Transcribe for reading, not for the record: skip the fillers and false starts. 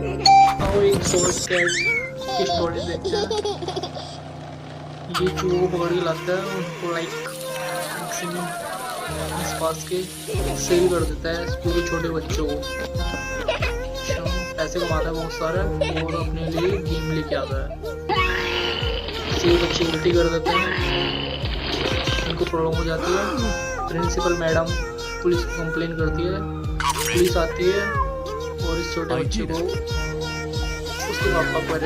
आओ एक source cat की स्टोरी देखते हैं। ये चूहों को पकड़ के लाता है, उनको लाइक मैक्सिमम आसपास के सेल कर देता है पूरे छोटे बच्चों को। पैसे कमाता है बहुत सारा और अपने लिए गेम लेके आता है। सेल बच्चे उल्टी कर देते हैं, उनको प्रॉब्लम हो जाती है। प्रिंसिपल मैडम पुलिस को कंप्लेन करती है, पुलिस आती है और इस छोटे बच्चे को उसके पापा पर